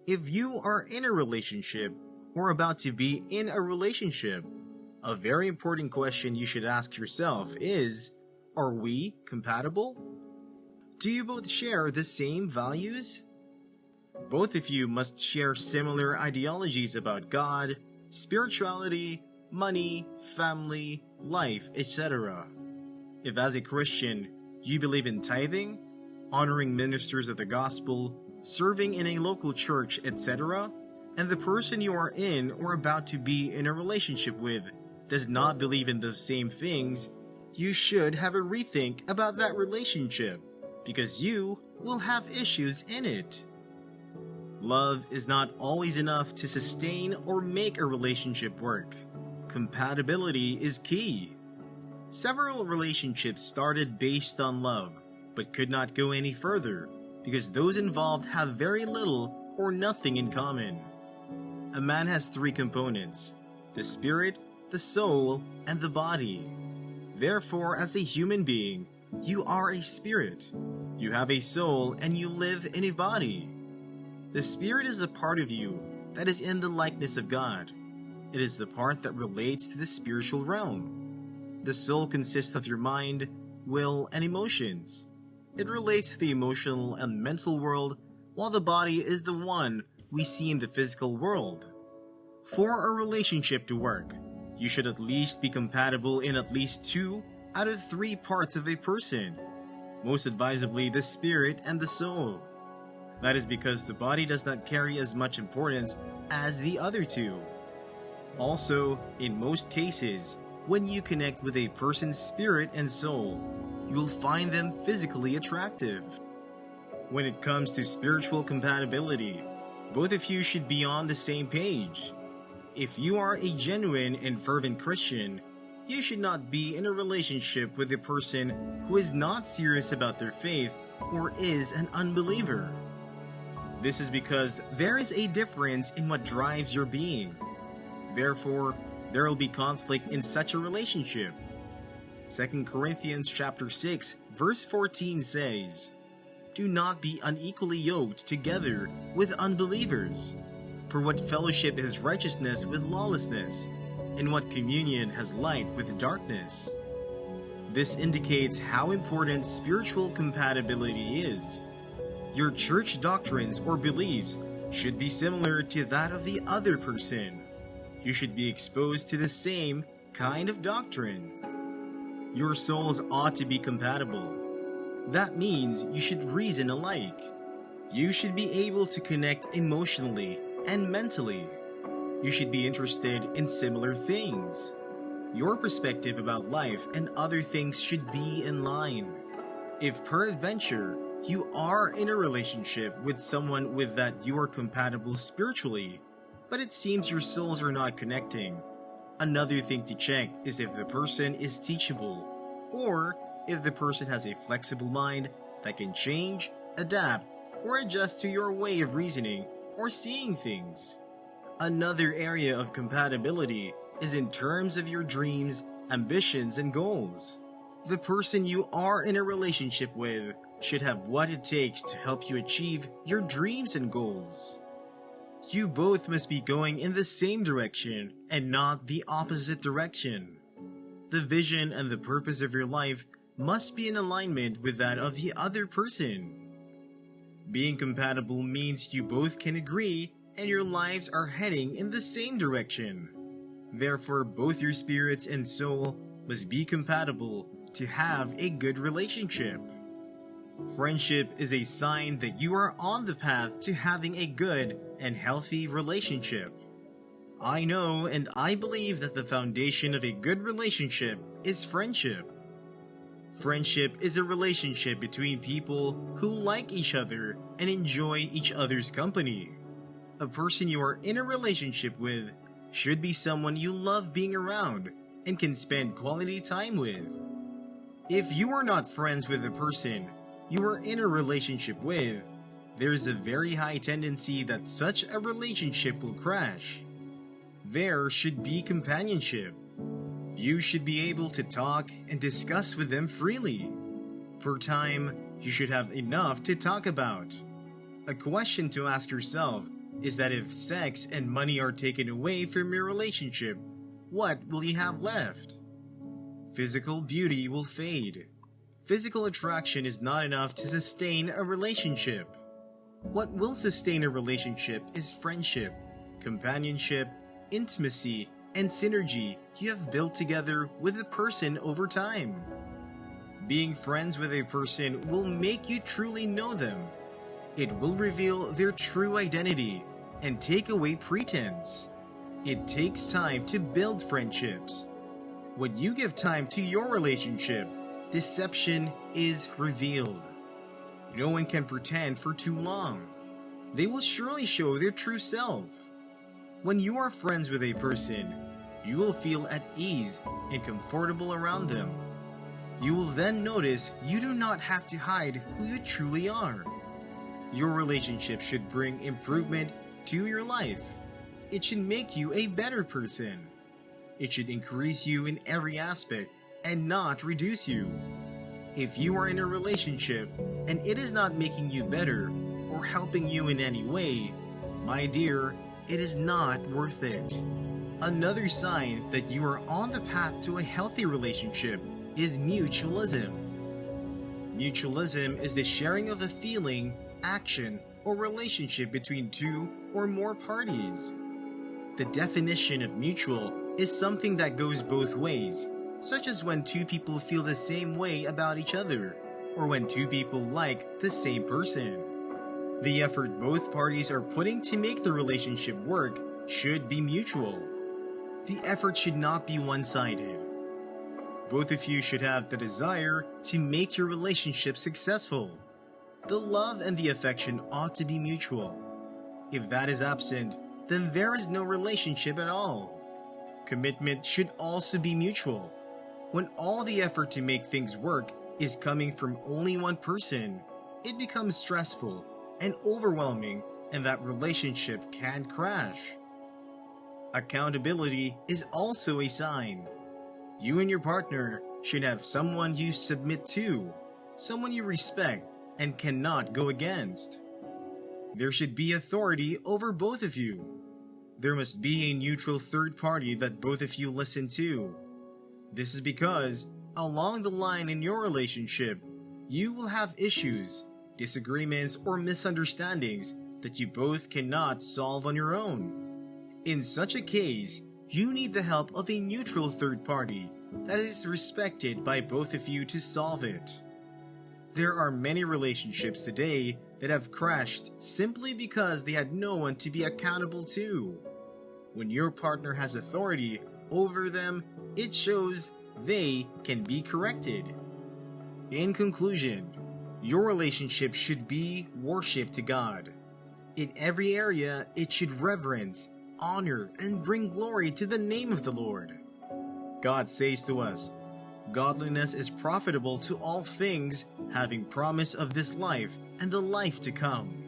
If you are in a relationship or about to be in a relationship, a very important question you should ask yourself is, are we compatible? Do you both share the same values? Both of you must share similar ideologies about God, spirituality, money, family, life, etc. If as a Christian, you believe in tithing, honoring ministers of the gospel, serving in a local church, etc., and the person you are in or about to be in a relationship with does not believe in those same things, you should have a rethink about that relationship, because you will have issues in it. Love is not always enough to sustain or make a relationship work. Compatibility is key. Several relationships started based on love, but could not go any further because those involved have very little or nothing in common. A man has three components: the spirit, the soul, and the body. Therefore, as a human being, you are a spirit. You have a soul and you live in a body. The spirit is a part of you that is in the likeness of God. It is the part that relates to the spiritual realm. The soul consists of your mind, will, and emotions. It relates to the emotional and mental world, while the body is the one we see in the physical world. For a relationship to work, you should at least be compatible in at least 2 out of 3 parts of a person. Most advisably, the spirit and the soul. That is because the body does not carry as much importance as the other two. Also, in most cases, when you connect with a person's spirit and soul, you will find them physically attractive. When it comes to spiritual compatibility, both of you should be on the same page. If you are a genuine and fervent Christian, you should not be in a relationship with a person who is not serious about their faith or is an unbeliever. This is because there is a difference in what drives your being. Therefore, there will be conflict in such a relationship. 2 Corinthians chapter 6, verse 14 says, "Do not be unequally yoked together with unbelievers. For what fellowship is righteousness with lawlessness? And what communion has light with darkness?" This indicates how important spiritual compatibility is. Your church doctrines or beliefs should be similar to that of the other person. You should be exposed to the same kind of doctrine. Your souls ought to be compatible. That means you should reason alike. You should be able to connect emotionally and mentally. You should be interested in similar things. Your perspective about life and other things should be in line. If peradventure you are in a relationship with someone with that you are compatible spiritually, but it seems your souls are not connecting, another thing to check is if the person is teachable, or if the person has a flexible mind that can change, adapt, or adjust to your way of reasoning or seeing things. Another area of compatibility is in terms of your dreams, ambitions, and goals. The person you are in a relationship with should have what it takes to help you achieve your dreams and goals. You both must be going in the same direction and not the opposite direction. The vision and the purpose of your life must be in alignment with that of the other person. Being compatible means you both can agree and your lives are heading in the same direction. Therefore, both your spirits and soul must be compatible to have a good relationship. Friendship is a sign that you are on the path to having a good and healthy relationship. I know and I believe that the foundation of a good relationship is friendship. Friendship is a relationship between people who like each other and enjoy each other's company. A person you are in a relationship with should be someone you love being around and can spend quality time with. If you are not friends with the person you are in a relationship with, there is a very high tendency that such a relationship will crash. There should be companionship. You should be able to talk and discuss with them freely. For time, you should have enough to talk about. A question to ask yourself is that if sex and money are taken away from your relationship, what will you have left? Physical beauty will fade. Physical attraction is not enough to sustain a relationship. What will sustain a relationship is friendship, companionship, intimacy, and synergy you have built together with a person over time. Being friends with a person will make you truly know them. It will reveal their true identity and take away pretense. It takes time to build friendships. When you give time to your relationship, deception is revealed. No one can pretend for too long. They will surely show their true self. When you are friends with a person, you will feel at ease and comfortable around them. You will then notice you do not have to hide who you truly are. Your relationship should bring improvement to your life. It should make you a better person. It should increase you in every aspect and not reduce you. If you are in a relationship and it is not making you better or helping you in any way, my dear, it is not worth it. Another sign that you are on the path to a healthy relationship is mutualism. Mutualism is the sharing of a feeling, action, or relationship between two or more parties. The definition of mutual is something that goes both ways, such as when two people feel the same way about each other, or when two people like the same person. The effort both parties are putting to make the relationship work should be mutual. The effort should not be one-sided. Both of you should have the desire to make your relationship successful. The love and the affection ought to be mutual. If that is absent, then there is no relationship at all. Commitment should also be mutual. When all the effort to make things work is coming from only one person, it becomes stressful and overwhelming, and that relationship can crash. Accountability is also a sign. You and your partner should have someone you submit to, someone you respect and cannot go against. There should be authority over both of you. There must be a neutral third party that both of you listen to. This is because, along the line in your relationship, you will have issues, disagreements, or misunderstandings that you both cannot solve on your own. In such a case, you need the help of a neutral third party that is respected by both of you to solve it. There are many relationships today that have crashed simply because they had no one to be accountable to. When your partner has authority over them, it shows they can be corrected. In conclusion, your relationship should be worship to God. In every area, it should reverence, honor, and bring glory to the name of the Lord. God says to us, "Godliness is profitable to all things, having promise of this life and the life to come."